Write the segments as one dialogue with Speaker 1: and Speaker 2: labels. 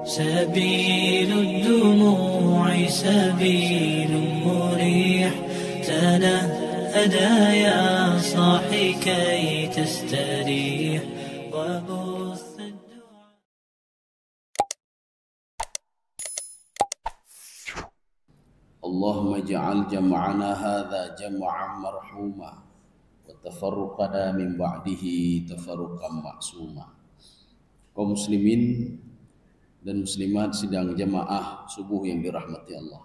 Speaker 1: سبيل الدموع سبيل مريح تنهدى يا صاحي كي تستريح وبث الدعاء.
Speaker 2: اللهم اجعل جمعنا هذا جمعا مرحوما وتفرقنا من بعده تفرقا معصوما. Kaum muslimin dan muslimat sidang jamaah subuh yang dirahmati Allah.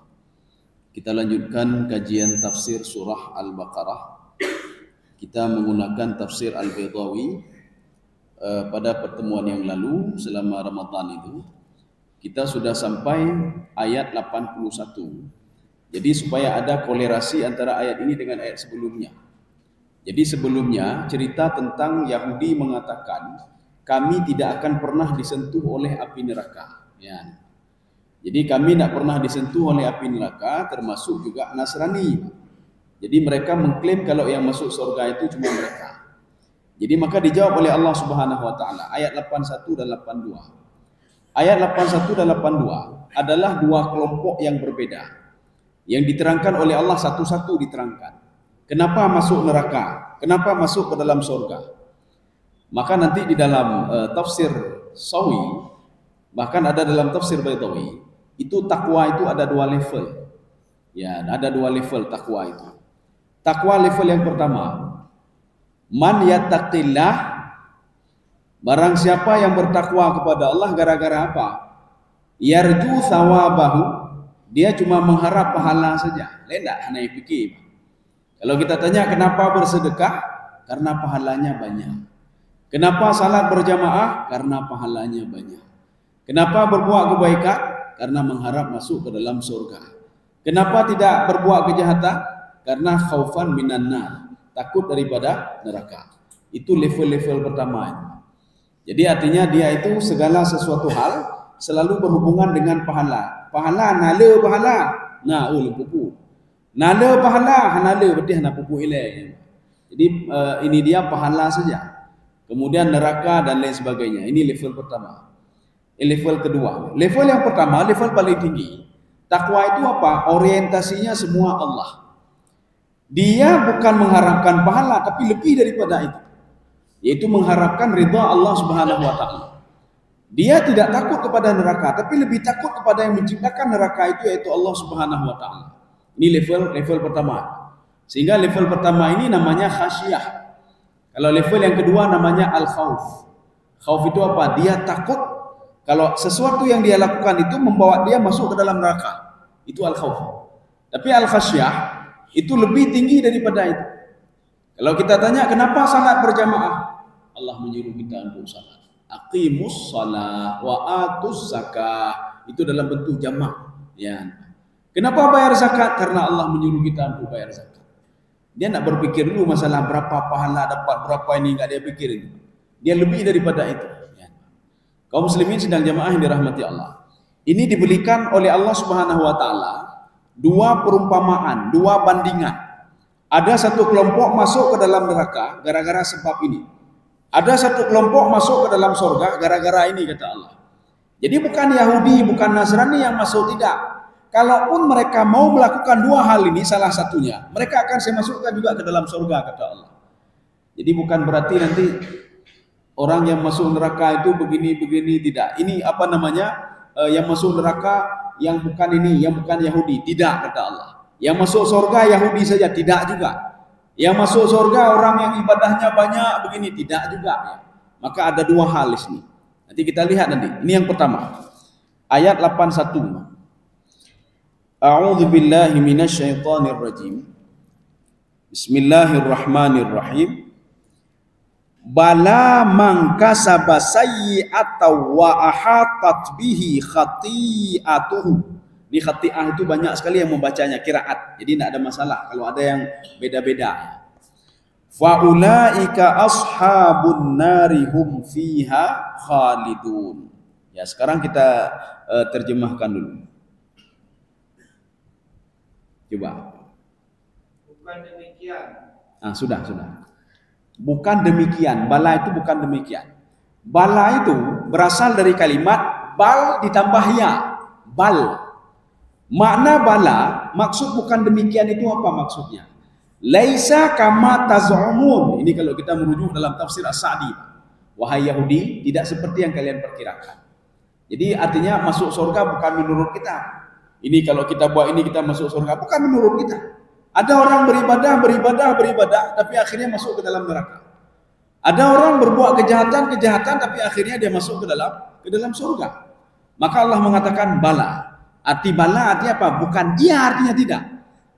Speaker 2: Kita lanjutkan kajian tafsir surah Al-Baqarah. Kita menggunakan tafsir Al-Baydawi pada pertemuan yang lalu selama Ramadan itu. Kita sudah sampai ayat 81. Jadi supaya ada kolerasi antara ayat ini dengan ayat sebelumnya. Jadi sebelumnya cerita tentang Yahudi mengatakan kami tidak akan pernah disentuh oleh api neraka. Ya. Jadi kami tidak pernah disentuh oleh api neraka, termasuk juga Nasrani. Jadi mereka mengklaim kalau yang masuk surga itu cuma mereka. Jadi maka dijawab oleh Allah Subhanahu Wa Taala ayat 81 dan 82. Ayat 81 dan 82 adalah dua kelompok yang berbeda. Yang diterangkan oleh Allah satu-satu diterangkan. Kenapa masuk neraka? Kenapa masuk ke dalam surga? Maka nanti di dalam tafsir Sawi, bahkan ada dalam tafsir Baydawi, itu takwa itu ada dua level. Ya, ada dua level takwa itu. Takwa level yang pertama, man yattaqillah, barang siapa yang bertakwa kepada Allah gara-gara apa? Yarju thawabahu, dia cuma mengharap pahala saja. Lain tak hanya fikir. Kalau kita tanya kenapa bersedekah? Karena pahalanya banyak. Kenapa salat berjamaah? Karena pahalanya banyak. Kenapa berbuat kebaikan? Karena mengharap masuk ke dalam surga. Kenapa tidak berbuat kejahatan? Karena khaufan minan nar, takut daripada neraka. Itu level-level pertama. Jadi artinya dia itu segala sesuatu hal selalu berhubungan dengan pahala. Pahala nala pahala. Nah, pupu. Nala pahala, nala bedih nak pupu ilai. Jadi ini dia pahala saja. Kemudian neraka dan lain sebagainya. Ini level pertama. Level kedua. Level yang pertama, level paling tinggi. Takwa itu apa? Orientasinya semua Allah. Dia bukan mengharapkan pahala, tapi lebih daripada itu. Yaitu mengharapkan ridha Allah Subhanahu Wa Taala. Dia tidak takut kepada neraka, tapi lebih takut kepada yang menciptakan neraka itu, yaitu Allah Subhanahu Wa Taala. Ini level pertama. Sehingga level pertama ini namanya khasyah. Kalau level yang kedua namanya al-khauf. Khauf itu apa? Dia takut kalau sesuatu yang dia lakukan itu membawa dia masuk ke dalam neraka. Itu al-khauf. Tapi al-khasyah itu lebih tinggi daripada itu. Kalau kita tanya kenapa salat berjamaah? Allah menyuruh kita untuk salat. Aqimus shalah wa atuz zakah. Itu dalam bentuk jamak. Ya. Kenapa bayar zakat? Karena Allah menyuruh kita untuk bayar zakat. Dia nak berpikir dulu masalah berapa pahala dapat, berapa ini, enggak dia pikir itu. Dia lebih daripada itu. Ya. Kaum muslimin sedang jamaah yang dirahmati Allah. Ini diberikan oleh Allah Subhanahu Wa Taala dua perumpamaan, dua bandingan. Ada satu kelompok masuk ke dalam neraka gara-gara sebab ini. Ada satu kelompok masuk ke dalam surga gara-gara ini, kata Allah. Jadi bukan Yahudi, bukan Nasrani yang masuk, tidak. Kalaupun mereka mau melakukan dua hal ini, salah satunya, mereka akan saya masukkan juga ke dalam surga, kata Allah. Jadi bukan berarti nanti orang yang masuk neraka itu begini-begini, tidak. Ini apa namanya, yang masuk neraka yang bukan ini, yang bukan Yahudi, tidak, kata Allah. Yang masuk surga Yahudi saja, tidak juga. Yang masuk surga orang yang ibadahnya banyak begini, tidak juga. Ya. Maka ada dua hal di sini. Nanti kita lihat nanti. Ini yang pertama. Ayat 81. A'udzu billahi minasyaitonir rajim. Bismillahirrahmanirrahim. Bala man kasaba sayyi'atan wa ahatat bihi khati'atuhu. Ini khati'ah itu banyak sekali yang membacanya qiraat. Jadi tidak ada masalah kalau ada yang beda-beda. Fa ulaika ashabun nari hum fiha khalidun. Ya, sekarang kita terjemahkan dulu. Coba.
Speaker 3: Bukan demikian.
Speaker 2: Sudah. Bukan demikian. Bala itu bukan demikian. Bala itu berasal dari kalimat bal ditambah ya, bal. Makna bala, maksud bukan demikian itu apa maksudnya? Laisa kama taz'umun. Ini kalau kita merujuk dalam tafsir As-Sa'di. Wahai Yahudi, tidak seperti yang kalian perkirakan. Jadi artinya masuk surga bukan menurut kita. Ini kalau kita buat ini kita masuk surga, bukan menurut kita. Ada orang beribadah, tapi akhirnya masuk ke dalam neraka. Ada orang berbuat kejahatan, tapi akhirnya dia masuk ke dalam surga. Maka Allah mengatakan bala. Arti bala artinya apa? Bukan dia, artinya tidak.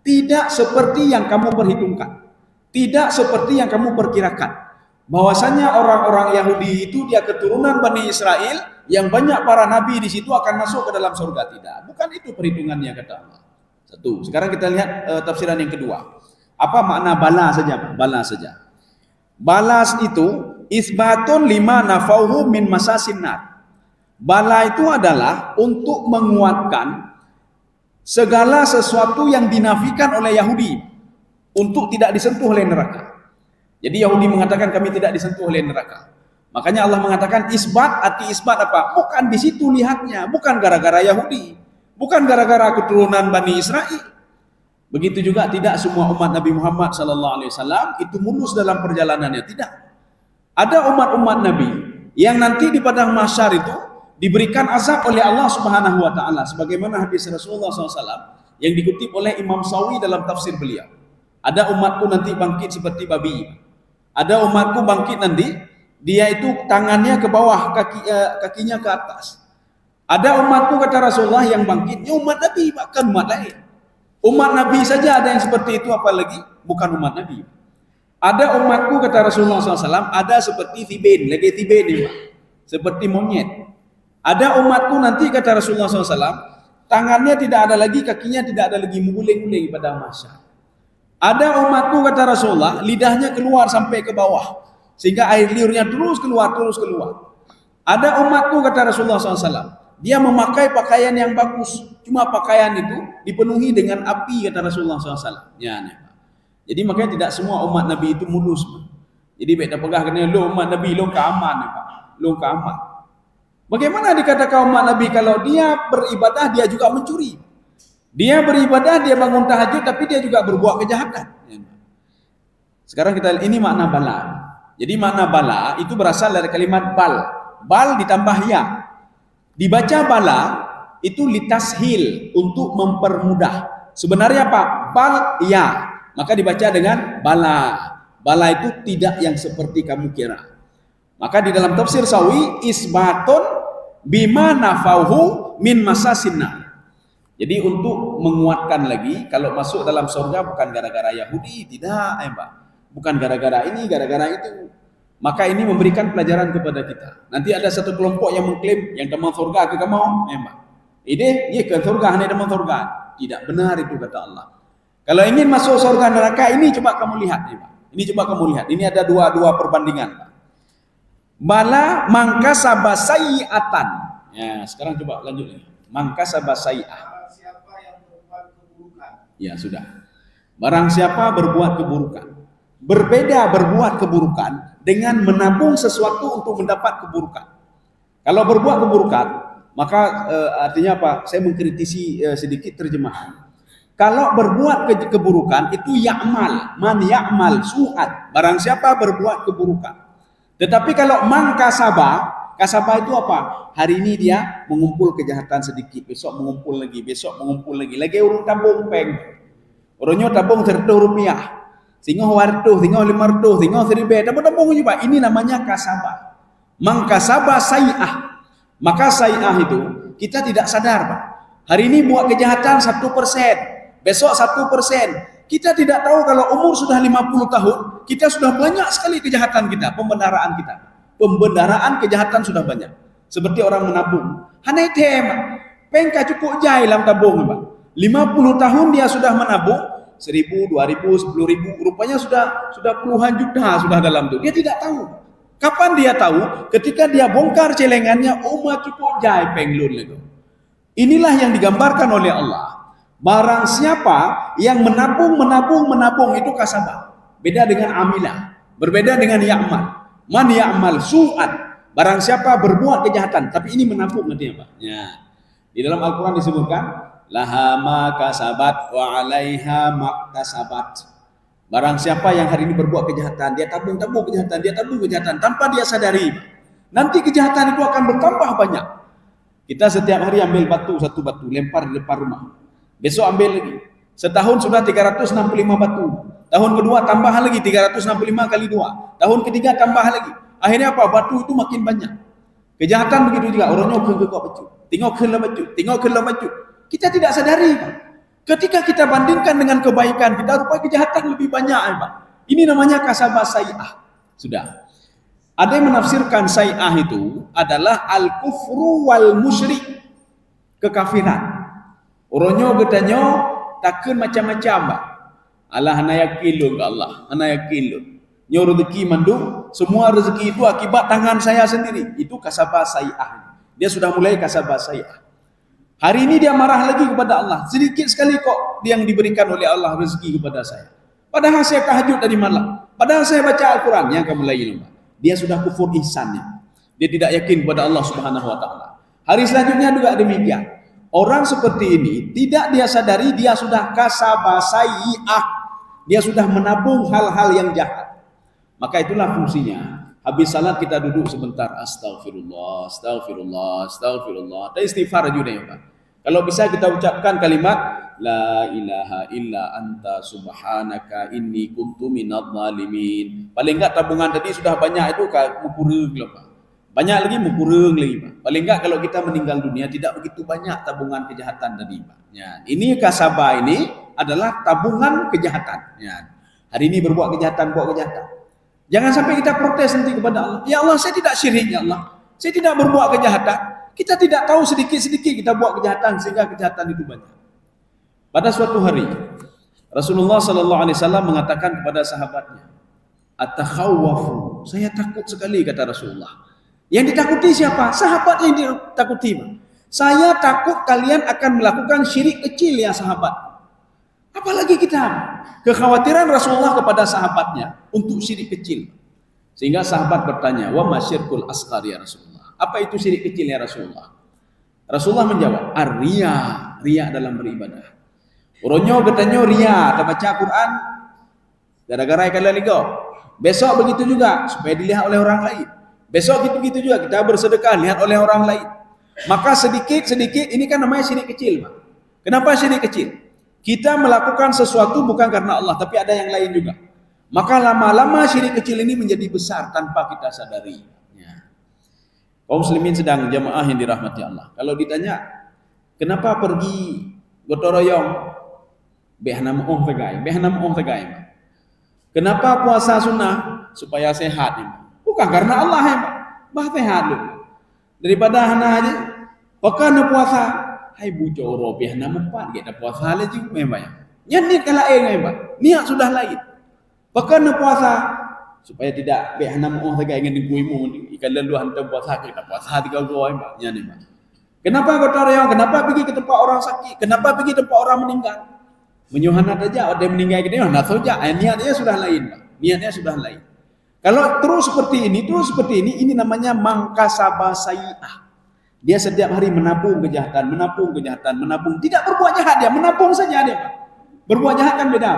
Speaker 2: Tidak seperti yang kamu perhitungkan. Tidak seperti yang kamu perkirakan. Bahwasanya orang-orang Yahudi itu dia keturunan Bani Israel yang banyak para nabi di situ akan masuk ke dalam surga. Tidak. Bukan itu perhitungannya kata Allah. Satu. Sekarang kita lihat tafsiran yang kedua. Apa makna bala saja? Bala saja. Balas itu isbatun lima nafauhu min masasin nar. Bala itu adalah untuk menguatkan segala sesuatu yang dinafikan oleh Yahudi untuk tidak disentuh oleh neraka. Jadi Yahudi mengatakan kami tidak disentuh oleh neraka. Makanya Allah mengatakan isbat, arti isbat apa? Bukan di situ lihatnya, bukan gara-gara Yahudi, bukan gara-gara keturunan Bani Israel. Begitu juga tidak semua umat Nabi Muhammad SAW itu mulus dalam perjalanannya, tidak. Ada umat-umat Nabi yang nanti di padang mahsyar itu diberikan azab oleh Allah Subhanahu wa taala sebagaimana hadis Rasulullah SAW yang dikutip oleh Imam Sawi dalam tafsir beliau. Ada umatku nanti bangkit seperti babi. Ada umatku bangkit nanti dia itu tangannya ke bawah, kakinya ke atas. Ada umatku kata Rasulullah yang bangkitnya umat Nabi, bahkan umat lain. Umat Nabi saja ada yang seperti itu, apalagi bukan umat Nabi. Ada umatku kata Rasulullah SAW ada seperti tiben, lagi tiben ini, seperti monyet. Ada umatku nanti kata Rasulullah SAW tangannya tidak ada lagi, kakinya tidak ada lagi, menguling-uling pada masa. Ada umatku kata Rasulullah lidahnya keluar sampai ke bawah sehingga air liurnya terus keluar. Ada umatku kata Rasulullah SAW dia memakai pakaian yang bagus, cuma pakaian itu dipenuhi dengan api kata Rasulullah SAW. Ya, jadi makanya tidak semua umat Nabi itu mulus. Jadi beda pegah kena lo umat Nabi lo keaman, lo keaman. Bagaimana dikatakan umat Nabi kalau dia beribadah dia juga mencuri? Dia beribadah, dia bangun tahajud tapi dia juga berbuat kejahatan. Sekarang kita lihat ini makna bala. Jadi makna bala itu berasal dari kalimat bal. Bal ditambah ya. Dibaca bala itu litashil untuk mempermudah. Sebenarnya apa? Bal ya. Maka dibaca dengan bala. Bala itu tidak yang seperti kamu kira. Maka di dalam tafsir Sawi isbatun bima nafauhu min masasinna. Jadi untuk menguatkan lagi kalau masuk dalam surga bukan gara-gara Yahudi, tidak, Pak. Bukan gara-gara ini, gara-gara itu. Maka ini memberikan pelajaran kepada kita. Nanti ada satu kelompok yang mengklaim yang teman surga ke kamu, Pak. Ini ye ke surga hanya teman surga. Tidak benar itu kata Allah. Kalau ingin masuk surga neraka ini coba kamu lihat, Pak. Ini coba kamu lihat. Ini ada dua perbandingan, Pak. Bala mangkasaba sayi'atan. Ya, sekarang coba lanjut lagi. Mangkasaba sayi'ah.
Speaker 3: Barang siapa yang berbuat keburukan.
Speaker 2: Ya, sudah. Barang siapa berbuat keburukan. Berbeda berbuat keburukan dengan menabung sesuatu untuk mendapat keburukan. Kalau berbuat keburukan, maka artinya apa? Saya mengkritisi sedikit terjemahan. Kalau berbuat keburukan itu ya'mal, man ya'mal su'at. Barang siapa berbuat keburukan. Tetapi kalau man kasaba itu apa? Hari ini dia mengumpul kejahatan sedikit, besok mengumpul lagi, lagi urung tabung peng. Orangnya tabung 100 rupiah. Singoh wartuh, singoh 500, singoh 1000, tabung juga. Ini namanya kasaba. Man kasaba sayi'ah. Maka sayi'ah itu kita tidak sadar, Pak. Hari ini buat kejahatan 1%, besok 1%. Kita tidak tahu kalau umur sudah 50 tahun, kita sudah banyak sekali kejahatan kita, pembenaran kita. Pembenaran kejahatan sudah banyak. Seperti orang menabung. Hanai tema, pengka cukup jai dalam tabung, Pak. 50 tahun dia sudah menabung, 1.000, 2.000, 10.000, rupanya sudah puluhan juta sudah dalam itu. Dia tidak tahu. Kapan dia tahu? Ketika dia bongkar celengannya, cukup jai penglun itu. Inilah yang digambarkan oleh Allah. Barang siapa yang menabung itu kasabah. Beda dengan amilah. Berbeda dengan ya'mal. Man ya'mal su'at. Barang siapa berbuat kejahatan, tapi ini menabung nantinya Pak. Ya. Di dalam Al-Quran disebutkan, laha ma kasabat wa 'alaiha maktasabat. Barang siapa yang hari ini berbuat kejahatan, dia tabung kejahatan tanpa dia sadari. Nanti kejahatan itu akan bertambah banyak. Kita setiap hari ambil satu batu, lempar di depan rumah. Besok ambil lagi. Setahun sudah 365 batu. Tahun kedua tambah lagi 365 kali 2. Tahun ketiga tambah lagi. Akhirnya apa? Batu itu makin banyak. Kejahatan begitu juga. Orangnya ke batu. Tengok batu. Kita tidak sadari, Pak. Ketika kita bandingkan dengan kebaikan, kita rupanya kejahatan lebih banyak, Pak. Ini namanya kasabah sayi'ah. Sudah. Ada yang menafsirkan sayi'ah itu adalah al-kufru wal musyrik. Kekafiran. Orangnya bertanya, takkan macam-macam, Pak. Allah ana yakin lu ke Allah. Ana yakin lu. Nyo rezeki mandung, semua rezeki itu akibat tangan saya sendiri. Itu kasabah sayi'ah. Dia sudah mulai kasabah sayi'ah. Hari ini dia marah lagi kepada Allah. Sedikit sekali kok yang diberikan oleh Allah rezeki kepada saya. Padahal saya tahajud tadi malam. Padahal saya baca Al-Quran. Yang kamu lain. Dia sudah kufur ihsannya. Dia tidak yakin kepada Allah Subhanahu Wa Taala. Hari selanjutnya juga demikian. Orang seperti ini tidak dia sadari dia sudah kasabah sayi'ah. Dia sudah menabung hal-hal yang jahat. Maka itulah fungsinya. Habis salat kita duduk sebentar, astagfirullah. Dan istighfar juga ya Pak. Kalau bisa kita ucapkan kalimat la ilaha illa anta subhanaka inni kuntu minadh dhalimin. Paling enggak tabungan tadi sudah banyak itu mukurung lah Pak. Banyak lagi mukurung lagi Pak. Paling enggak kalau kita meninggal dunia tidak begitu banyak tabungan kejahatan tadi Pak. Ya, ini kasabah ini adalah tabungan kejahatan. Ya. Hari ini buat kejahatan. Jangan sampai kita protes nanti kepada Allah. Ya Allah, saya tidak syirik ya Allah. Saya tidak berbuat kejahatan. Kita tidak tahu sedikit-sedikit kita buat kejahatan sehingga kejahatan itu banyak. Pada suatu hari Rasulullah sallallahu alaihi wasallam mengatakan kepada sahabatnya, "Atakhawwafu." Saya takut sekali kata Rasulullah. Yang ditakuti siapa? Sahabat yang ditakuti. Saya takut kalian akan melakukan syirik kecil ya sahabat. Apalagi kita, kekhawatiran Rasulullah kepada sahabatnya untuk syirik kecil. Sehingga sahabat bertanya, "Wa ma syirkul asghar ya Rasulullah?" Apa itu syirik kecil ya Rasulullah? Rasulullah menjawab, "Ar-riya." Riya dalam beribadah. Orangnya bertanya riya, kita baca Quran gara-gara kalian ligo. Besok begitu juga supaya dilihat oleh orang lain. Besok gitu-gitu juga kita bersedekah lihat oleh orang lain. Maka sedikit-sedikit ini kan namanya syirik kecil, Pak. Kenapa syirik kecil? Kita melakukan sesuatu bukan karena Allah, tapi ada yang lain juga. Maka lama-lama syirik kecil ini menjadi besar tanpa kita sadari. Ya. Kaum muslimin sedang jamaah yang dirahmati Allah. Kalau ditanya, kenapa pergi gotong royong? Behnam tegai. Kenapa puasa sunnah? Supaya sehat. Bukan karena Allah ya, bah sehat lu. Daripada hana aja, pakai puasa. Hai bucoro biar nampak kita puasa lagi memang. Niat kalau memang niat sudah lain. Bahkan puasa supaya tidak biar namu saja ingin dibuimu ikan lalu hantar puasa kita puasa 3 hari memang. Niat memang. Kenapa gotong royong? Kenapa pergi ke tempat orang sakit? Kenapa pergi tempat orang meninggal? Menyuhanat aja ada yang meninggal gini, nah saja niatnya sudah lain, Pak. Niatnya sudah lain. Kalau terus seperti ini namanya mangkasabah sayi'ah. Dia setiap hari menabung kejahatan. Tidak berbuat jahat dia, menabung saja dia, Pak. Berbuat jahat kan beda.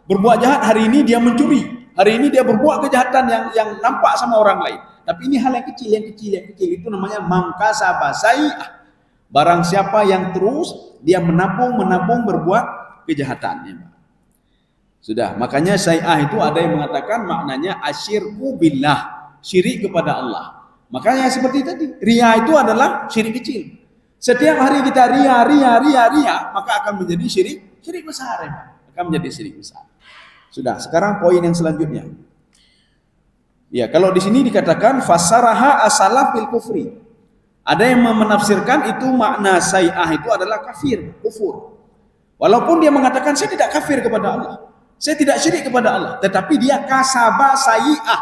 Speaker 2: Berbuat jahat hari ini dia mencuri. Hari ini dia berbuat kejahatan yang nampak sama orang lain. Tapi ini hal yang kecil. Itu namanya mangkasabah sayi'ah. Barang siapa yang terus dia menabung berbuat kejahatan. Pak. Sudah, makanya sayi'ah itu ada yang mengatakan maknanya asyirku billah, syirik kepada Allah. Makanya seperti tadi, riya itu adalah syirik kecil. Setiap hari kita riya, maka akan menjadi syirik besar ya. Akan menjadi syirik besar. Sudah, sekarang poin yang selanjutnya. Ya, kalau di sini dikatakan fasaraha asalaf bil kufri. Ada yang menafsirkan itu makna sayi'ah itu adalah kafir, kufur. Walaupun dia mengatakan saya tidak kafir kepada Allah. Saya tidak syirik kepada Allah, tetapi dia kasabah sayi'ah.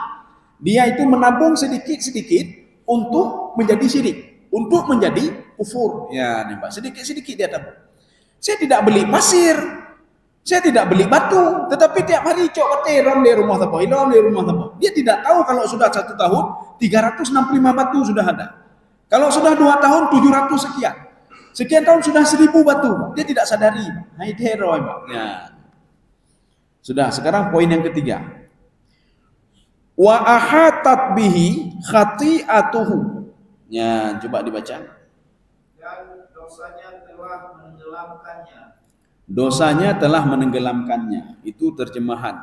Speaker 2: Dia itu menabung sedikit-sedikit untuk menjadi syirik, untuk menjadi kufur. Ya, nih Pak, sedikit-sedikit dia tabung. Saya tidak beli pasir. Saya tidak beli batu, tetapi tiap hari coba teron di rumah tapo, ilom di rumah tapo. Dia tidak tahu kalau sudah 1 tahun 365 batu sudah ada. Kalau sudah 2 tahun 700 sekian. Sekian tahun sudah 1000 batu. Dia tidak sadari. Hai teron. Ya. Sudah, sekarang poin yang ketiga. Wa ahatat bihi khati'atuhu. Ya, coba dibaca.
Speaker 3: Dan dosanya telah menenggelamkannya.
Speaker 2: Dosanya telah menenggelamkannya. Itu terjemahan.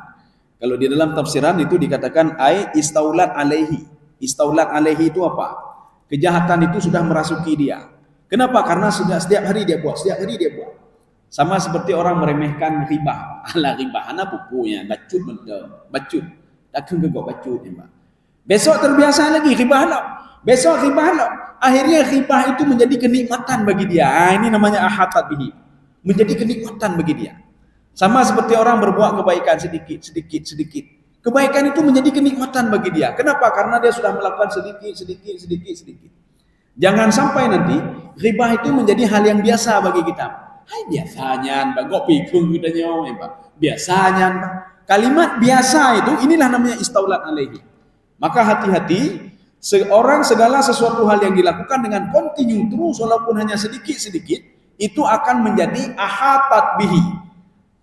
Speaker 2: Kalau di dalam tafsiran itu dikatakan ai istaulat alaihi. Istaulat alaihi itu apa? Kejahatan itu sudah merasuki dia. Kenapa? Karena sudah setiap hari dia buat, setiap hari dia buat. Sama seperti orang meremehkan riba. Ala riba, ana pupunya, bacut betul, bacut. Takkan gegok bacut ya, Pak. Besok terbiasa lagi riba halal. Besok riba halal. Akhirnya riba itu menjadi kenikmatan bagi dia. Ini namanya ahatat bihi. Menjadi kenikmatan bagi dia. Sama seperti orang berbuat kebaikan sedikit. Kebaikan itu menjadi kenikmatan bagi dia. Kenapa? Karena dia sudah melakukan sedikit. Jangan sampai nanti riba itu menjadi hal yang biasa bagi kita. Hai biasanya, Mbak, kok pikun kita nyawa, Mbak. Biasanya, Mbak. Kalimat biasa itu inilah namanya istaulat alaihi. Maka hati-hati, seorang segala sesuatu hal yang dilakukan dengan kontinu terus walaupun hanya sedikit, itu akan menjadi ahatat bihi.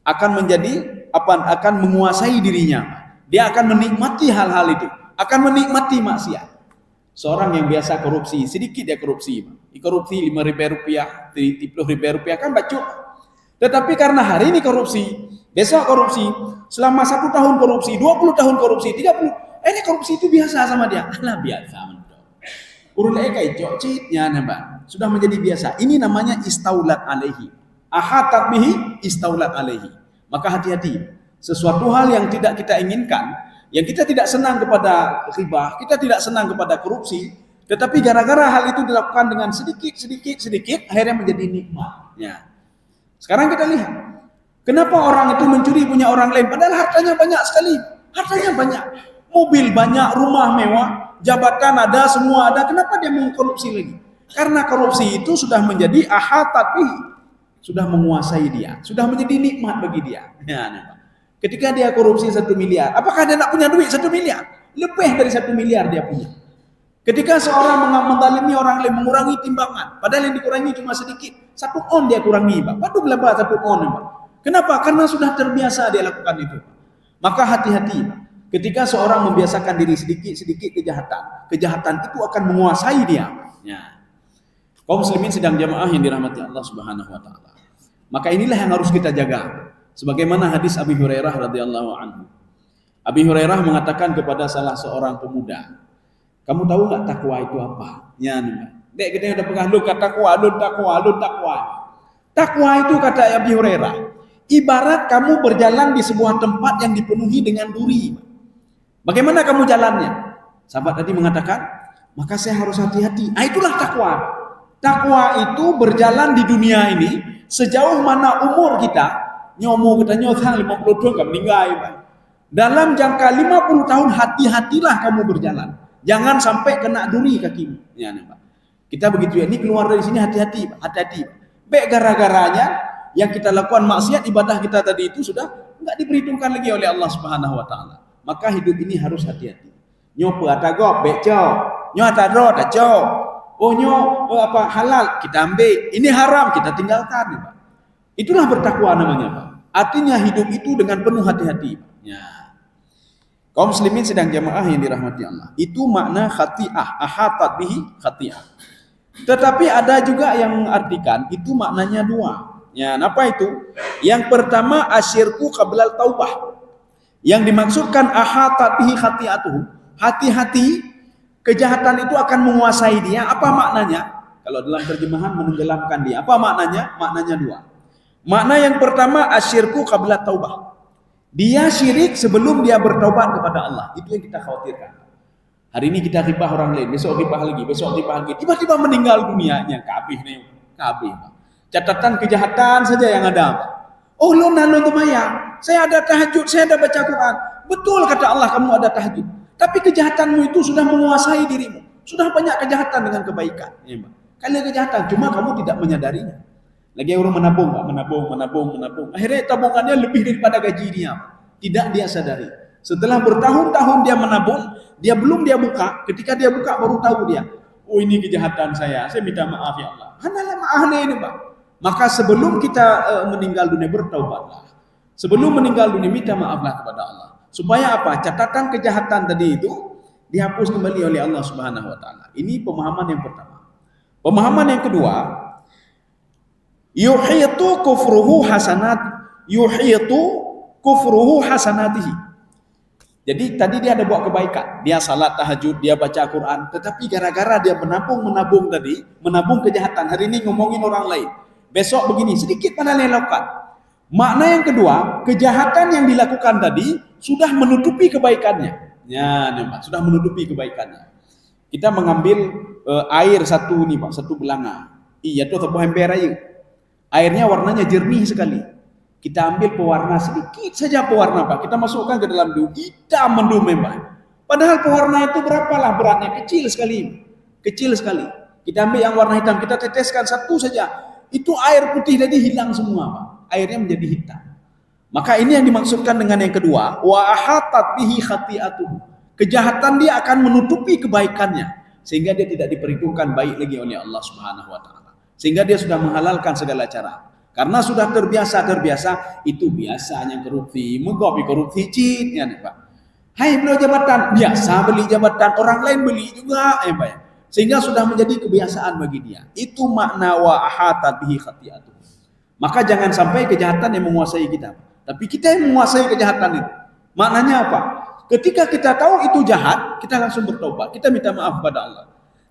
Speaker 2: Akan menjadi akan menguasai dirinya. Dia akan menikmati hal-hal itu, akan menikmati maksiat. Seorang yang biasa korupsi, sedikit dia korupsi. Korupsi Rp5.000, Rp30.000 kan bacot. Tetapi karena hari ini korupsi, besok korupsi, selama 1 tahun korupsi, 20 tahun korupsi, 30, ini korupsi itu biasa sama dia. Alah biasa. Urun kai cocitnya nambah. Sudah menjadi biasa. Ini namanya istaulat alaihi. Ahatat bihi istaulat alaihi. Maka hati-hati. Sesuatu hal yang tidak kita inginkan, yang kita tidak senang kepada riba, kita tidak senang kepada korupsi, tetapi gara-gara hal itu dilakukan dengan sedikit, akhirnya menjadi nikmat. Ya. Sekarang kita lihat, kenapa orang itu mencuri punya orang lain, padahal hartanya banyak sekali, hartanya banyak, mobil banyak, rumah mewah, jabatan ada, semua ada, kenapa dia mau korupsi lagi? Karena korupsi itu sudah menjadi ahatat bihi, sudah menguasai dia, sudah menjadi nikmat bagi dia. Ya, ketika dia korupsi 1 miliar, apakah dia nak punya duit 1 miliar? Lebih dari 1 miliar dia punya. Ketika seorang menzalimi orang lain, mengurangi timbangan, padahal yang dikurangi cuma sedikit, 1 on dia kurangi, Pak. Padu berapa 1 on, Pak? Kenapa? Karena sudah terbiasa dia lakukan itu. Maka hati-hati, Pak. Ketika seorang membiasakan diri sedikit kejahatan itu akan menguasai dia. Ya. Kaum muslimin sedang jamaah yang dirahmati Allah Subhanahu wa taala. Maka inilah yang harus kita jaga. Sebagaimana hadis Abi Hurairah radhiyallahu anhu. Abi Hurairah mengatakan kepada salah seorang pemuda, kamu tahu nggak takwa itu apa? Ya, dek kita udah pegang lu takwa. Takwa itu kata Abi Hurairah, ibarat kamu berjalan di sebuah tempat yang dipenuhi dengan duri. Bagaimana kamu jalannya? Sahabat tadi mengatakan, maka saya harus hati-hati. Itulah takwa. Takwa itu berjalan di dunia ini sejauh mana umur kita. Nyomo kita nyotang 50 tahun kamu meninggal. Dalam jangka 50 tahun hati-hatilah kamu berjalan. Jangan sampai kena duri kakimu. Ya, Pak. Kita begitu ya. Ini keluar dari sini hati-hati, Pak. Hati-hati. Baik gara-garanya yang kita lakukan maksiat ibadah kita tadi itu sudah enggak diperhitungkan lagi oleh Allah Subhanahu wa taala. Maka hidup ini harus hati-hati. Nyo atagop beco, nyo atadro taco. Oh nyo apa halal kita ambil, ini haram kita tinggalkan, Pak. Itulah bertakwa namanya, Pak. Artinya hidup itu dengan penuh hati-hati. Ya. Kaum muslimin sedang jamaah yang dirahmati Allah. Itu makna khati'ah, ahatat bihi khati'ah. Tetapi ada juga yang artikan itu maknanya 2. Ya, apa itu? Yang pertama asyirku qablal taubah. Yang dimaksudkan ahatat bihi khati'atuhu, hati-hati kejahatan itu akan menguasai dia. Apa maknanya? Kalau dalam terjemahan menenggelamkan dia. Apa maknanya? Maknanya 2. Makna yang pertama asyirku qablat taubah. Dia syirik sebelum dia bertaubat kepada Allah. Itu yang kita khawatirkan. Hari ini kita ribah orang lain, besok ribah lagi, tiba-tiba meninggal dunianya. Kabih nih, kabih. Catatan kejahatan saja yang ada. Oh lo temaya, saya ada tahajud, saya ada baca Quran. Betul kata Allah kamu ada tahajud. Tapi kejahatanmu itu sudah menguasai dirimu. Sudah banyak kejahatan dengan kebaikan. Kali kejahatan, cuma kamu tidak menyadarinya. Lagi orang menabung, Pak, menabung. Akhirnya tabungannya lebih daripada gaji dia, Pak. Tidak dia sadari. Setelah bertahun-tahun dia menabung, dia buka. Ketika dia buka baru tahu dia, oh ini kejahatan saya minta maaf ya Allah. Hanalah maafnya ini, Pak. Maka sebelum kita meninggal dunia bertaubatlah. Sebelum meninggal dunia minta maaflah kepada Allah. Supaya apa? Catatan kejahatan tadi itu dihapus kembali oleh Allah Subhanahu wa taala. Ini pemahaman yang pertama. Pemahaman yang kedua, yuhitu kufruhu hasanatihi. Jadi tadi dia ada buat kebaikan, dia salat tahajud, dia baca Quran, tetapi gara-gara dia menabung tadi, menabung kejahatan. Hari ini ngomongin orang lain, besok begini, sedikit mana yang lakukan. Makna yang kedua, kejahatan yang dilakukan tadi sudah menutupi kebaikannya. Ya, Pak, sudah menutupi kebaikannya. Kita mengambil air satu nih, Pak, satu belanga. Iya tuh tebu ember aja. Airnya warnanya jernih sekali. Kita ambil pewarna sedikit saja pewarna, Pak. Kita masukkan ke dalam debu, hitam mendung, Pak. Padahal pewarna itu berapalah beratnya? Kecil sekali. Kecil sekali. Kita ambil yang warna hitam, kita teteskan satu saja. Itu air putih tadi hilang semua, Pak. Airnya menjadi hitam. Maka ini yang dimaksudkan dengan yang kedua, wa ahatat bihi khati'atuhu. Kejahatan dia akan menutupi kebaikannya sehingga dia tidak diperhitungkan baik lagi oleh Allah Subhanahu wa taala. Sehingga dia sudah menghalalkan segala cara. Karena sudah terbiasa itu biasanya korupsi, mengkopi korupsi cheat ya nih, Pak. Hai beli jabatan, biasa beli jabatan, orang lain beli juga ya, Pak. Sehingga sudah menjadi kebiasaan bagi dia. Itu makna wa ahatat bihi khati'atuhu. Maka jangan sampai kejahatan yang menguasai kita, tapi kita yang menguasai kejahatan itu. Maknanya apa? Ketika kita tahu itu jahat, kita langsung bertobat, kita minta maaf kepada Allah.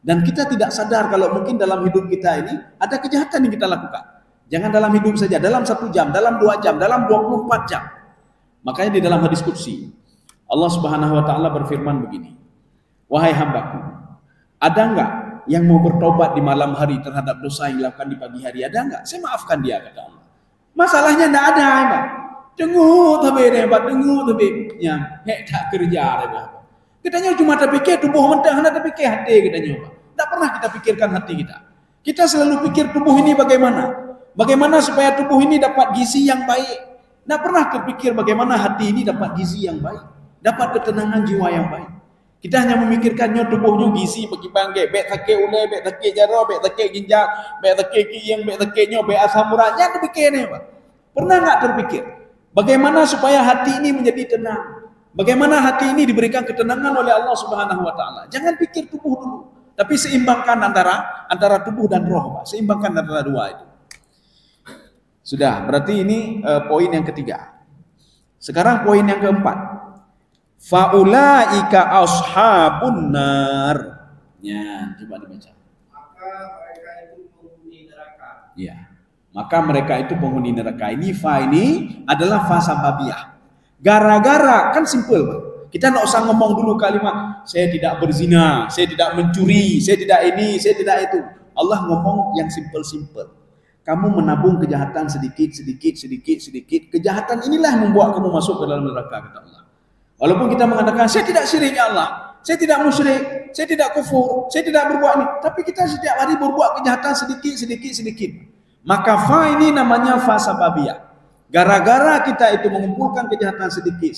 Speaker 2: Dan kita tidak sadar kalau mungkin dalam hidup kita ini ada kejahatan yang kita lakukan. Jangan dalam hidup saja, dalam 1 jam, dalam 2 jam, dalam 24 jam. Makanya di dalam hadis qudsi, Allah Subhanahu wa taala berfirman begini. Wahai hambaku, ada enggak yang mau bertobat di malam hari terhadap dosa yang dilakukan di pagi hari? Ada enggak? Saya maafkan dia, kata Allah. Masalahnya enggak ada, Pak. Dengut tapi yang tak kerja ada. Kitanya cuma terpikir tubuh mentah, hendak terpikir hati kitanya, Pak. Tak pernah kita pikirkan hati kita. Kita selalu pikir tubuh ini bagaimana? Bagaimana supaya tubuh ini dapat gizi yang baik? Tak pernah terpikir bagaimana hati ini dapat gizi yang baik, dapat ketenangan jiwa yang baik. Kita hanya memikirkannya tubuhnya gizi bagi bangke, bek sakit ulai, bek sakit jaro, bek sakit ginjal, bek sakit kiyang, bek sakitnya, bek asam urat. Jangan terpikirnya, Pak. Pernah enggak terpikir bagaimana supaya hati ini menjadi tenang? Bagaimana hati ini diberikan ketenangan oleh Allah Subhanahu wa taala? Jangan pikir tubuh dulu, tapi seimbangkan antara tubuh dan roh, Pak. Seimbangkan antara dua itu. Sudah, berarti ini poin yang ketiga. Sekarang poin yang keempat. Faulaika ashabun nar. Ya, coba dibaca.
Speaker 3: Maka mereka itu penghuni neraka.
Speaker 2: Ya. Maka mereka itu penghuni neraka. Ini fa ini adalah fa sababiyah. Gara-gara kan simple, Pak. Kita enggak usah ngomong dulu kalimat saya tidak berzina, saya tidak mencuri, saya tidak ini, saya tidak itu. Allah ngomong yang simple-simple. Kamu menabung kejahatan sedikit. Kejahatan inilah yang membuat kamu masuk ke dalam neraka, kata Allah. Walaupun kita mengatakan saya tidak syirik ya Allah, saya tidak musyrik, saya tidak kufur, saya tidak berbuat ini, tapi kita setiap hari berbuat kejahatan sedikit. Maka fa ini namanya fa sababiyah. Gara-gara kita itu mengumpulkan kejahatan sedikit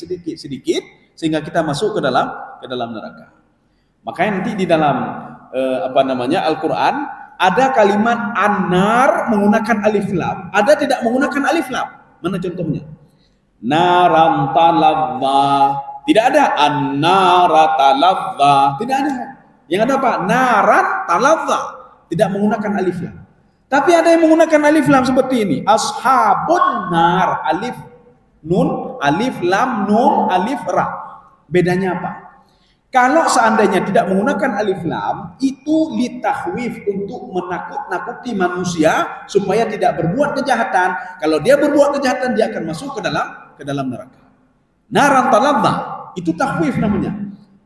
Speaker 2: sehingga kita masuk ke dalam neraka. Makanya nanti di dalam Al-Qur'an ada kalimat an-nar menggunakan alif lam, ada tidak menggunakan alif lam. Mana contohnya? Naran talazza. Tidak ada an-nara talazza. Tidak ada. Yang ada apa? Naran talazza. Tidak menggunakan alif lam. Tapi ada yang menggunakan alif lam seperti ini. Ashabun nar, alif nun, alif lam nun, alif ra. Bedanya apa? Kalau seandainya tidak menggunakan alif lam, itu litahwif, untuk menakut-nakuti manusia supaya tidak berbuat kejahatan. Kalau dia berbuat kejahatan, dia akan masuk ke dalam neraka. Naran talazza, itu tahwif namanya.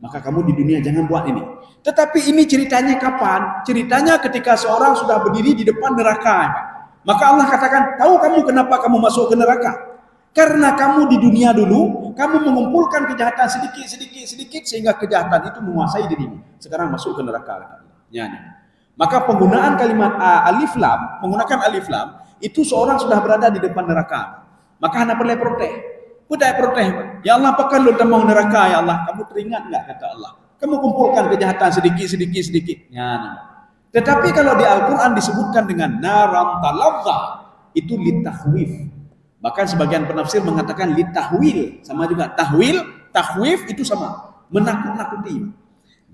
Speaker 2: Maka kamu di dunia jangan buat ini. Tetapi ini ceritanya kapan? Ceritanya ketika seorang sudah berdiri di depan neraka. Maka Allah katakan, tahu kamu kenapa kamu masuk ke neraka? Karena kamu di dunia dulu, kamu mengumpulkan kejahatan sedikit sehingga kejahatan itu menguasai dirimu. Sekarang masuk ke neraka. Ya.
Speaker 4: Maka penggunaan kalimat alif lam, menggunakan alif lam, itu seorang sudah berada di depan neraka. Maka anda perlu protes. Budaya protes. Ya Allah, apakah lu mau neraka ya Allah? Kamu teringat enggak kata Allah? Kamu kumpulkan kejahatan sedikit. Ya. Tetapi kalau di Al-Quran disebutkan dengan naram talazza, itu litahwif. Bahkan sebagian penafsir mengatakan litahwil, sama juga tahwil, tahwif itu sama, menakut-nakuti.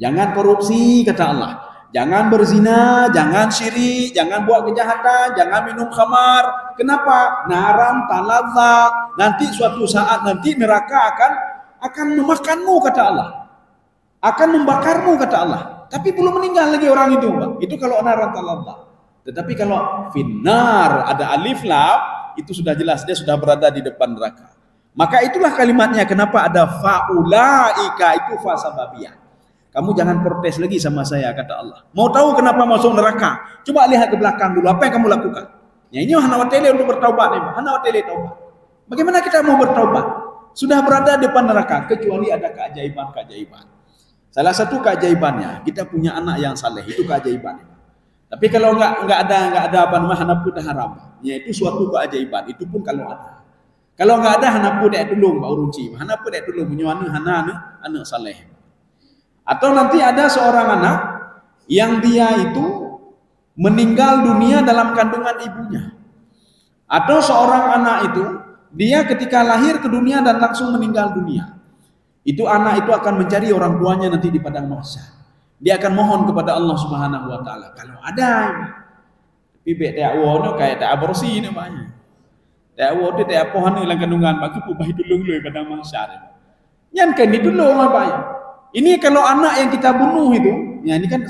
Speaker 4: Jangan korupsi kata Allah. Jangan berzina, jangan syirik, jangan buat kejahatan, jangan minum khamar. Kenapa? Naram talazza. Nanti suatu saat nanti neraka akan memakanmu kata Allah. Akan membakarmu kata Allah. Tapi belum meninggal lagi orang itu, Pak. Itu kalau naram talazza. Tetapi kalau finnar ada alif lam, itu sudah jelas dia sudah berada di depan neraka. Maka itulah kalimatnya kenapa ada faulaika, itu fa sababiyah. Kamu jangan protes lagi sama saya kata Allah. Mau tahu kenapa masuk neraka? Coba lihat ke belakang dulu apa yang kamu lakukan. Ya ini hana watele untuk bertaubat nih, hana watele taubat. Bagaimana kita mau bertaubat? Sudah berada di depan neraka kecuali ada keajaiban-keajaiban. Salah satu keajaibannya kita punya anak yang saleh, itu keajaibannya. Tapi kalau enggak ada apa namanya hana pun haram. Ya itu suatu keajaiban, itu pun kalau ada. Kalau enggak ada hana pun dak tolong Pak Urunci, hana pun dak tolong menyuana hana anak saleh. Atau nanti ada seorang anak yang dia itu meninggal dunia dalam kandungan ibunya. Atau seorang anak itu dia ketika lahir ke dunia dan langsung meninggal dunia. Itu anak itu akan mencari orang tuanya nanti di padang mahsyar. Dia akan mohon kepada Allah Subhanahu wa taala. Kalau ada tapi bet tak wono kayak tak aborsi ni banyak. Tak wono tak apa hanu dalam kandungan bagi pubah dulu padang mahsyar. Nyan kan itu dulu apa ya? Ini kalau anak yang kita bunuh itu, ya ini kan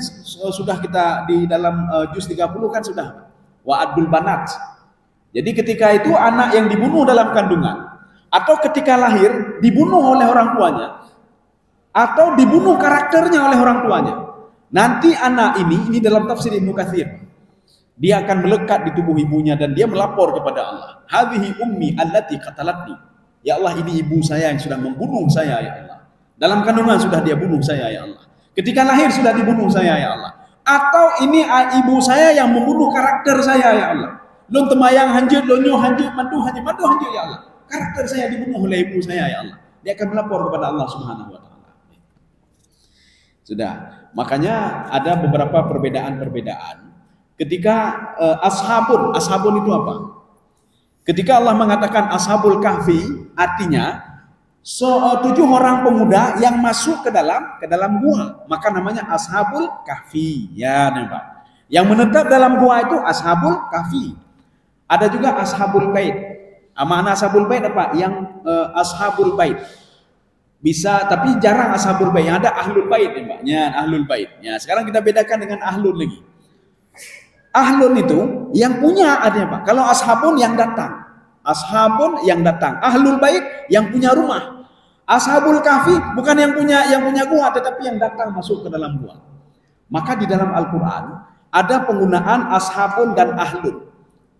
Speaker 4: sudah kita di dalam juz 30 kan sudah wa'adul banat. Jadi ketika itu anak yang dibunuh dalam kandungan atau ketika lahir dibunuh oleh orang tuanya atau dibunuh karakternya oleh orang tuanya. Nanti anak ini dalam tafsir Ibnu Katsir, dia akan melekat di tubuh ibunya dan dia melapor kepada Allah. Hadhihi ummi allati qatalatni. Ya Allah, ini ibu saya yang sudah membunuh saya ya Allah. Dalam kandungan sudah dia bunuh saya ya Allah. Ketika lahir sudah dibunuh saya ya Allah. Atau ini ibu saya yang membunuh karakter saya ya Allah. Lon temayang hanjut, lonyo hanjut, mandu hanjut ya Allah. Karakter saya dibunuh oleh ibu saya ya Allah. Dia akan melapor kepada Allah Subhanahu wa taala. Sudah. Makanya ada beberapa perbedaan-perbedaan. Ketika ashabun itu apa? Ketika Allah mengatakan ashabul kahfi, artinya 7 orang pemuda yang masuk ke dalam gua, maka namanya ashabul kahfi. Ya, nampak. Yang menetap dalam gua itu ashabul kahfi. Ada juga ashabul bait. Makna ashabul bait apa? Yang ashabul bait. Bisa, tapi jarang ashabul bait. Yang ada ahlul bait, ya, ahlul bait. Ya, sekarang kita bedakan dengan ahlun lagi. Ahlun itu yang punya artinya Pak. Kalau ashabun yang datang. Ashabun yang datang. Ahlul bait yang punya rumah. Ashabul kahfi bukan yang punya gua, tetapi yang datang masuk ke dalam gua. Maka di dalam Al-Quran ada penggunaan ashabun dan ahlun.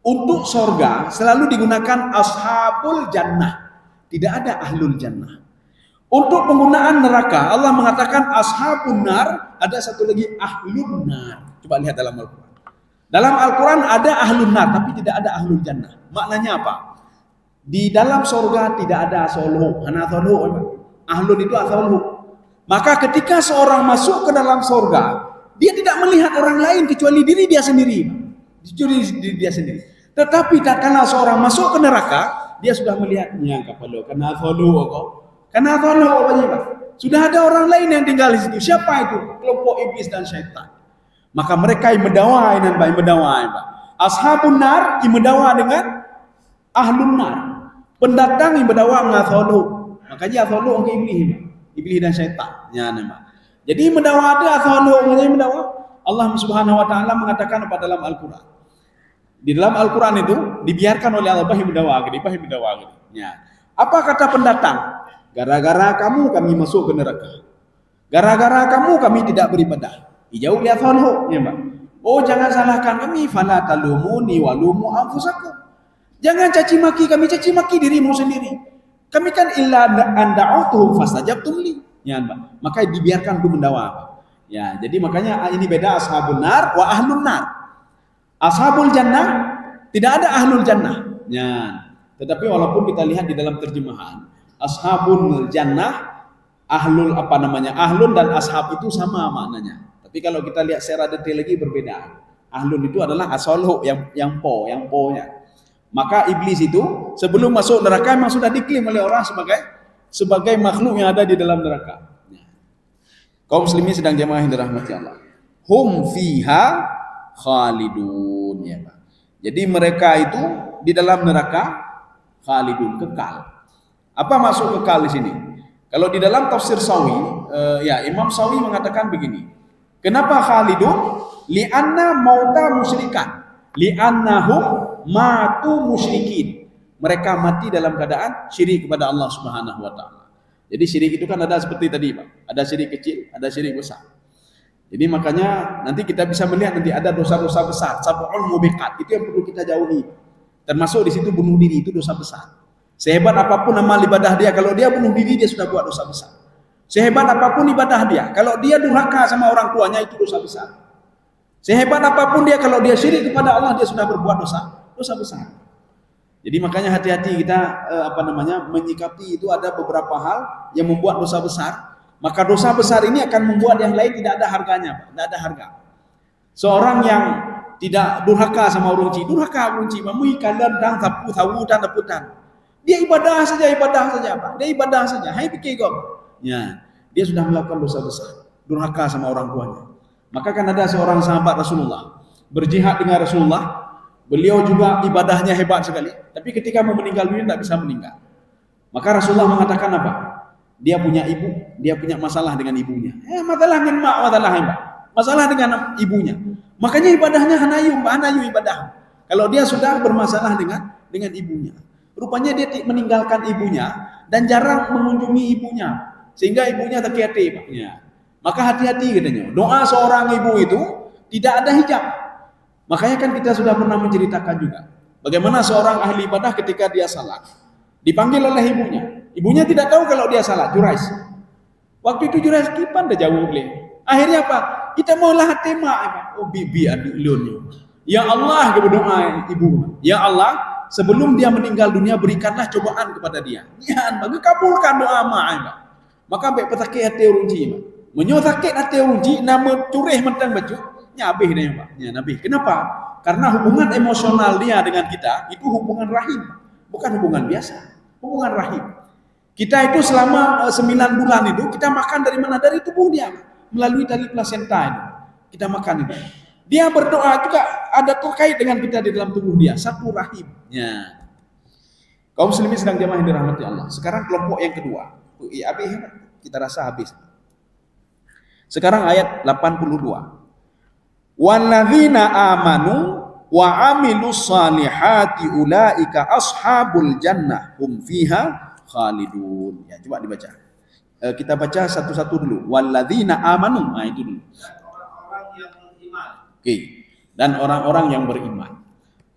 Speaker 4: Untuk sorga selalu digunakan ashabul jannah. Tidak ada ahlul jannah. Untuk penggunaan neraka Allah mengatakan ashabun nar, ada satu lagi ahlun nar. Coba lihat dalam Al-Quran. Dalam Al-Quran ada ahlun nar, tapi tidak ada ahlul jannah. Maknanya apa? Di dalam sorga tidak ada asoluh. Ahlun itu asoluh. Maka ketika seorang masuk ke dalam sorga, dia tidak melihat orang lain kecuali diri dia sendiri. Diri dia sendiri. Tetapi tak kala seorang masuk ke neraka, dia sudah melihatnya kapalo. Karena asoluh apa? Sudah ada orang lain yang tinggal di situ. Siapa itu? Kelompok iblis dan syaitan. Maka mereka yang mendawai dan baik mendawai. Ashabun nar yang mendawa dengan ahlun nar. Pendatang yang berdakwah ngasolu. Makanya asolu orang iblis dan syaitan. Ya nama. Jadi mendakwah ada asolu orang mendakwah. Allah Subhanahu wa taala mengatakan pada dalam Al-Qur'an. Di dalam Al-Qur'an itu dibiarkan oleh Allah yang mendakwah, ya. Apa kata pendatang? Gara-gara kamu kami masuk ke neraka. Gara-gara kamu kami tidak beribadah. Dijauh dia asolu, ya, Pak. Oh, jangan salahkan kami, fala talumuni walumu anfusakum. Jangan caci maki kami, caci maki dirimu sendiri. Kami kan illa an da'utuhum fastajabtum li. Ya, Mbak. Maka dibiarkan untuk mendakwah. Ya, jadi makanya ini beda ashabun nar wa ahlun nar. Ashabul jannah tidak ada ahlul jannah. Ya. Tetapi walaupun kita lihat di dalam terjemahan, ashabul jannah, ahlul ahlun dan ashab itu sama maknanya. Tapi kalau kita lihat secara detail lagi berbeda. Ahlun itu adalah asoluh yang po-nya. Maka iblis itu sebelum masuk neraka memang sudah diklaim oleh orang sebagai makhluk yang ada di dalam neraka. Kaum muslimin sedang jemaah yang dirahmati Allah. Hum fiha khalidun, ya Pak. Jadi mereka itu di dalam neraka khalidun, kekal. Apa maksud kekal di sini? Kalau di dalam tafsir Sawi, Imam Sawi mengatakan begini. Kenapa khalidun? Li'anna mauta musyrikan. Li'annahum matu musyrikin. Mereka mati dalam keadaan syirik kepada Allah Subhanahu wa taala. Jadi syirik itu kan ada seperti tadi, Pak. Ada syirik kecil, ada syirik besar. Jadi makanya nanti kita bisa melihat nanti ada dosa-dosa besar, sab'ul mubiqat. Itu yang perlu kita jauhi. Termasuk di situ bunuh diri, itu dosa besar. Sehebat apapun amal ibadah dia, kalau dia bunuh diri dia sudah buat dosa besar. Sehebat apapun ibadah dia, kalau dia durhaka sama orang tuanya itu dosa besar. Sehebat apapun dia, kalau dia syirik kepada Allah dia sudah berbuat dosa besar. Jadi makanya hati-hati kita menyikapi itu ada beberapa hal yang membuat dosa besar. Maka dosa besar ini akan membuat yang lain tidak ada harganya, Pak. Tidak ada harga. Seorang yang tidak durhaka sama urunci, memui kalian dan tapu dan taputan. Dia ibadah saja, Pak. Dia ibadah saja. Hai pikir kau. Ya, dia sudah melakukan dosa besar, durhaka sama orang tuanya. Maka kan ada seorang sahabat Rasulullah berjihad dengan Rasulullah. Beliau juga ibadahnya hebat sekali, tapi ketika mau meninggal dunia tidak bisa meninggal. Maka Rasulullah mengatakan apa? Dia punya ibu, dia punya masalah dengan ibunya. Masalah dengan masalah dengan ibunya. Makanya ibadahnya hanayu ibadah. Kalau dia sudah bermasalah dengan ibunya, rupanya dia meninggalkan ibunya dan jarang mengunjungi ibunya, sehingga ibunya terkiati, Pak. Ya. Maka hati-hati katanya. Doa seorang ibu itu tidak ada hijab. Makanya kan kita sudah pernah menceritakan juga bagaimana seorang ahli ibadah ketika dia salah dipanggil oleh ibunya. Ibunya tidak tahu kalau dia salah, Jurais. Waktu itu Jurais kipan dah jauh beliau. Akhirnya apa? Kita maulah tema, oh bibi adik leon. Ya Allah, kita berdoa ibu. Ya Allah, sebelum dia meninggal dunia berikanlah cobaan kepada dia. Ya, bagi kabulkan doa mak. Maka baik petaki hati urunci, menyosakit hati urunci nama curih mentang baju. Habis dia, Pak. Ya, Nabi. Kenapa? Karena hubungan emosional dia dengan kita itu hubungan rahim, bukan hubungan biasa, hubungan rahim. Kita itu selama 9 bulan itu kita makan dari mana? Dari tubuh dia, melalui tali plasenta itu. Kita makan itu. Dia berdoa juga ada terkait dengan kita di dalam tubuh dia, satu rahim. Ya. Kaum muslimin sedang jamaah yang dirahmati Allah. Sekarang kelompok yang kedua. Habis, kita rasa habis. Sekarang ayat 82. Walladzina amanu wa amilus salihati ulaika ashabul jannah hum fiha khalidun. Ya, coba dibaca. Kita baca satu-satu dulu. Walladzina amanu. Nah, itu dulu.
Speaker 3: Orang-orang yang beriman.
Speaker 4: Oke. Dan orang-orang yang beriman.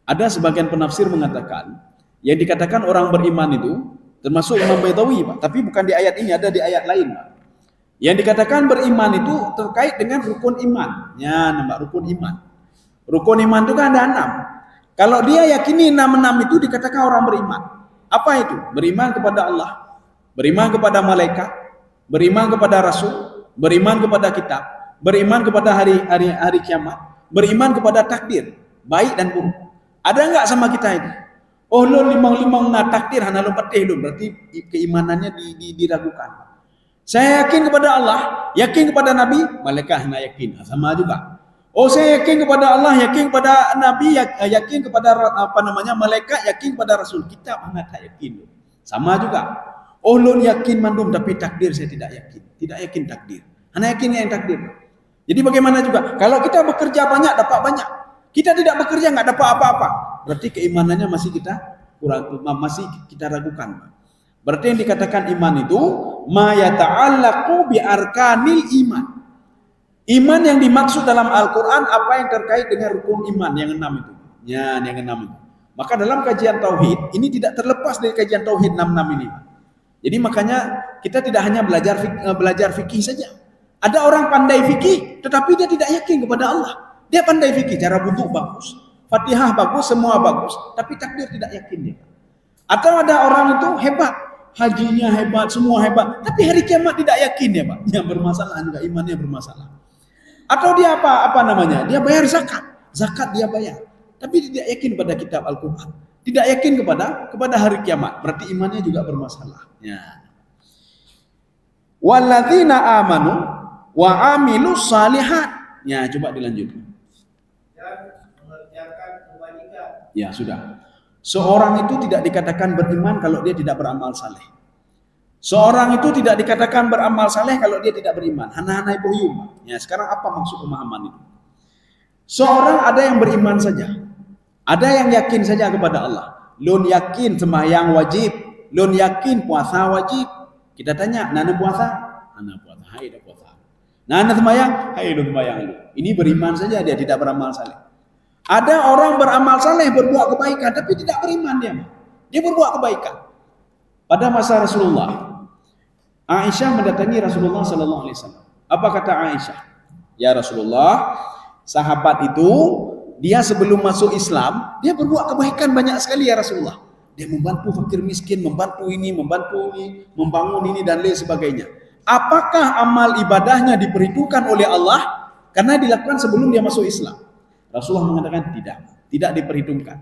Speaker 4: Ada sebagian penafsir mengatakan yang dikatakan orang beriman itu termasuk Imam Baitawi, Pak. Tapi bukan di ayat ini, ada di ayat lain, Pak. Yang dikatakan beriman itu terkait dengan rukun iman. Ya, nampak rukun iman. Rukun iman itu kan ada 6. Kalau dia yakini 6 itu dikatakan orang beriman. Apa itu? Beriman kepada Allah, beriman kepada malaikat, beriman kepada Rasul, beriman kepada kitab, beriman kepada hari kiamat, beriman kepada takdir, baik dan buruk. Ada enggak sama kita itu? Oh, lo limang na takdir hana lo patih lo, berarti keimanannya diragukan. Saya yakin kepada Allah, yakin kepada Nabi, malaikat hana yakin, sama juga. Oh, saya yakin kepada Allah, yakin kepada Nabi, yakin kepada malaikat, yakin kepada Rasul. Kita hana tak yakin. Sama juga. Oh, lo yakin mandum tapi takdir saya tidak yakin. Tidak yakin takdir. Hana yakin yang takdir. Jadi bagaimana juga? Kalau kita bekerja banyak dapat banyak. Kita tidak bekerja enggak dapat apa-apa. Berarti keimanannya masih kita kurang, masih kita ragukan. Berarti yang dikatakan iman itu ma yata'allaqu bi arkanil iman. Iman yang dimaksud dalam Al-Qur'an apa yang terkait dengan rukun iman yang 6 itu. Ya, yang 6 itu. Maka dalam kajian tauhid ini tidak terlepas dari kajian tauhid 6 ini. Jadi makanya kita tidak hanya belajar fikih saja, Ada orang pandai fikih, tetapi dia tidak yakin kepada Allah. Dia pandai fikih, cara wudhu bagus, Fatihah bagus, semua bagus, tapi takdir tidak yakin dia. Atau ada orang itu hebat, hajinya hebat, semua hebat, tapi hari kiamat tidak yakin dia, Pak. Yang bermasalah juga imannya bermasalah. Atau dia apa namanya? Dia bayar zakat dia bayar, tapi tidak yakin pada kitab Al-Qur'an, tidak yakin kepada hari kiamat, berarti imannya juga bermasalah. Ya. Walladzina amanu wa amilus salihat. Ya, coba dilanjutkan.
Speaker 3: Dan mengerjakan kebaikan.
Speaker 4: Ya, sudah. Seorang itu tidak dikatakan beriman kalau dia tidak beramal saleh. Seorang itu tidak dikatakan beramal saleh kalau dia tidak beriman. Hana-hana ibu. Ya, sekarang apa maksud pemahaman itu? Seorang ada yang beriman saja. Ada yang yakin saja kepada Allah. Lun yakin sembahyang wajib, lun yakin puasa wajib. Kita tanya, nana puasa? Nana puasa, hai dah puasa. Nana sembahyang? Hai lu sembahyang lu. Ini beriman saja, dia tidak beramal saleh. Ada orang beramal saleh, berbuat kebaikan, tapi tidak beriman dia. Dia berbuat kebaikan. Pada masa Rasulullah, Aisyah mendatangi Rasulullah sallallahu alaihi wasallam. Apa kata Aisyah? Ya Rasulullah, sahabat itu dia sebelum masuk Islam, dia berbuat kebaikan banyak sekali ya Rasulullah. Dia membantu fakir miskin, membantu ini, membangun ini dan lain sebagainya. Apakah amal ibadahnya diperhitungkan oleh Allah karena dilakukan sebelum dia masuk Islam? Rasulullah mengatakan tidak diperhitungkan.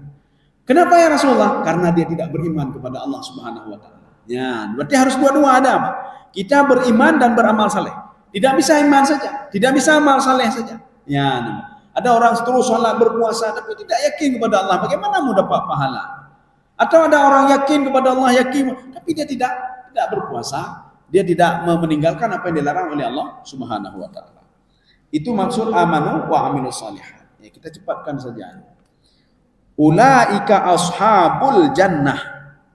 Speaker 4: Kenapa ya Rasulullah? Karena dia tidak beriman kepada Allah Subhanahu wa taala. Ya, berarti harus dua-dua ada, Pak. Kita beriman dan beramal saleh. Tidak bisa iman saja, tidak bisa amal saleh saja. Ya, ada orang terus salat berpuasa tapi tidak yakin kepada Allah. Bagaimana mau dapat pahala? Atau ada orang yakin kepada Allah, yakin tapi dia tidak berpuasa, dia tidak meninggalkan apa yang dilarang oleh Allah Subhanahu wa taala. Itu maksud amanu wa amilus shalihat. Ya, kita cepatkan saja. Ulaika ashabul jannah.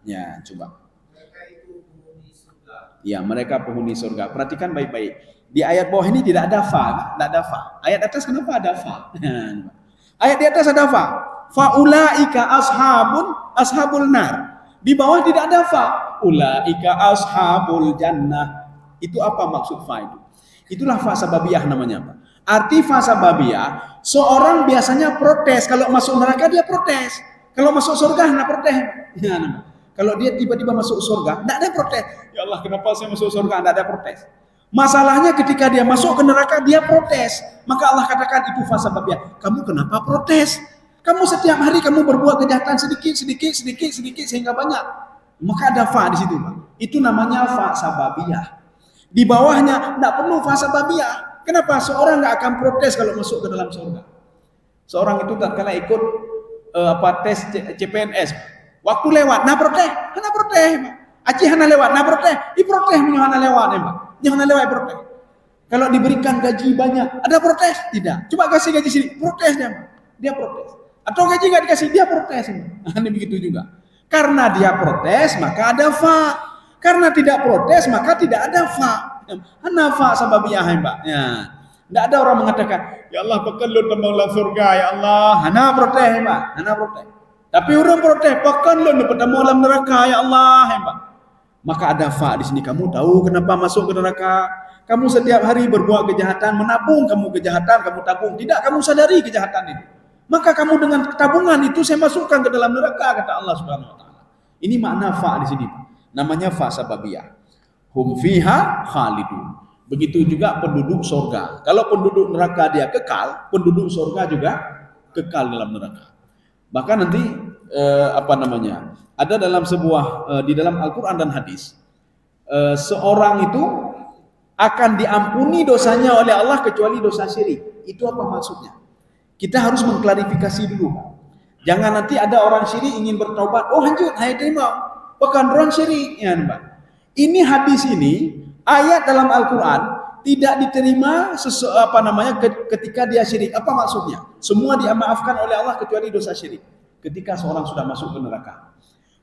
Speaker 4: Ya, coba.
Speaker 3: Mereka itu penghuni surga.
Speaker 4: Ya, mereka penghuni surga. Perhatikan baik-baik. Di ayat bawah ini tidak ada fa, tidak ada fa. Ayat atas kenapa ada fa? Ayat di atas ada fa. Faulaika ashabul nar. Di bawah tidak ada fa. Ulaika ashabul jannah. Itu apa maksud fa itu? Itulah fa sababiyah namanya, Pak. Arti fa sababiyah, seorang biasanya protes kalau masuk neraka dia protes. Kalau masuk surga enggak protes. Ya, kalau dia tiba-tiba masuk surga, enggak ada protes. Ya Allah, kenapa saya masuk surga? Enggak ada protes. Masalahnya ketika dia masuk ke neraka dia protes. Maka Allah katakan itu fa sababiyah. Kamu kenapa protes? Kamu setiap hari kamu berbuat kejahatan sedikit sehingga banyak. Maka ada fa di situ, Pak. Itu namanya fa sababiyah. Di bawahnya enggak perlu fa sababiyah. Kenapa? Seorang enggak akan protes kalau masuk ke dalam surga. Seorang itu tatkala ikut tes CPNS, waktu lewat, nah protes, Pak. Acih hana lewat, nah protes, protes hana lewat, Pak. Jangan lewat protes. Kalau diberikan gaji banyak, ada protes? Tidak. Coba kasih gaji sini, protes dia protes. Atau gaji enggak dikasih, dia protes. Ini begitu juga. Karena dia protes, maka ada fa. Karena tidak protes, maka tidak ada fa. Hana fa sababiyah, Pak. Ya. Tidak ada orang mengatakan, ya Allah pekan lu tembanglah surga, ya Allah. Hana protes, Pak. Hana protes. Tapi orang protes, pekan lu bertemu dalam neraka, ya Allah, Pak. Maka ada fa di sini. Kamu tahu kenapa masuk ke neraka? Kamu setiap hari berbuat kejahatan, menabung kamu kejahatan, kamu tabung. Tidak, kamu sadari kejahatan itu. Maka kamu dengan tabungan itu saya masukkan ke dalam neraka, kata Allah Subhanahu wa taala. Ini makna fa di sini. Namanya fa sababiyah. Hum fiha khalidun. Begitu juga penduduk surga. Kalau penduduk neraka dia kekal, penduduk surga juga kekal dalam neraka. Bahkan nanti ada dalam di dalam Al-Quran dan hadis, seorang itu akan diampuni dosanya oleh Allah kecuali dosa syirik. Itu apa maksudnya? Kita harus mengklarifikasi dulu. Jangan nanti ada orang syirik ingin bertaubat, oh lanjut, saya terima. Bukan orang syirik, ya, Mbak. Ini hadis ini, ayat dalam Al-Quran tidak diterima ketika dia syirik. Apa maksudnya? Semua dimaafkan oleh Allah kecuali dosa syirik. Ketika seorang sudah masuk ke neraka.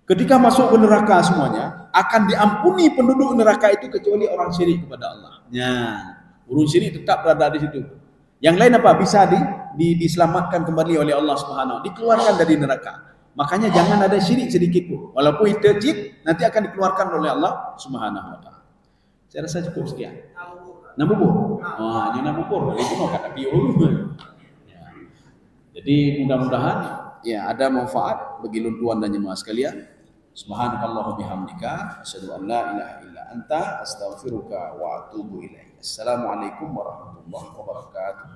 Speaker 4: Ketika masuk ke neraka semuanya akan diampuni penduduk neraka itu kecuali orang syirik kepada Allah. Ya, urun syirik tetap berada di situ. Yang lain apa? Bisa diselamatkan kembali oleh Allah Subhanahu, dikeluarkan dari neraka. Makanya jangan ada syirik sedikit pun. Walaupun itu nanti akan dikeluarkan oleh Allah Subhanahu wa taala. Saya rasa cukup sekian. Nabubur. Hanya nabubur. Itu no kata piu dulu. Ya. Jadi mudah-mudahan ya ada manfaat bagi tuan dan jemaah sekalian. Subhanakallah bihamdika asyhadu an la ilaha illa anta astaghfiruka wa atubu ilaik. Assalamualaikum warahmatullahi wabarakatuh.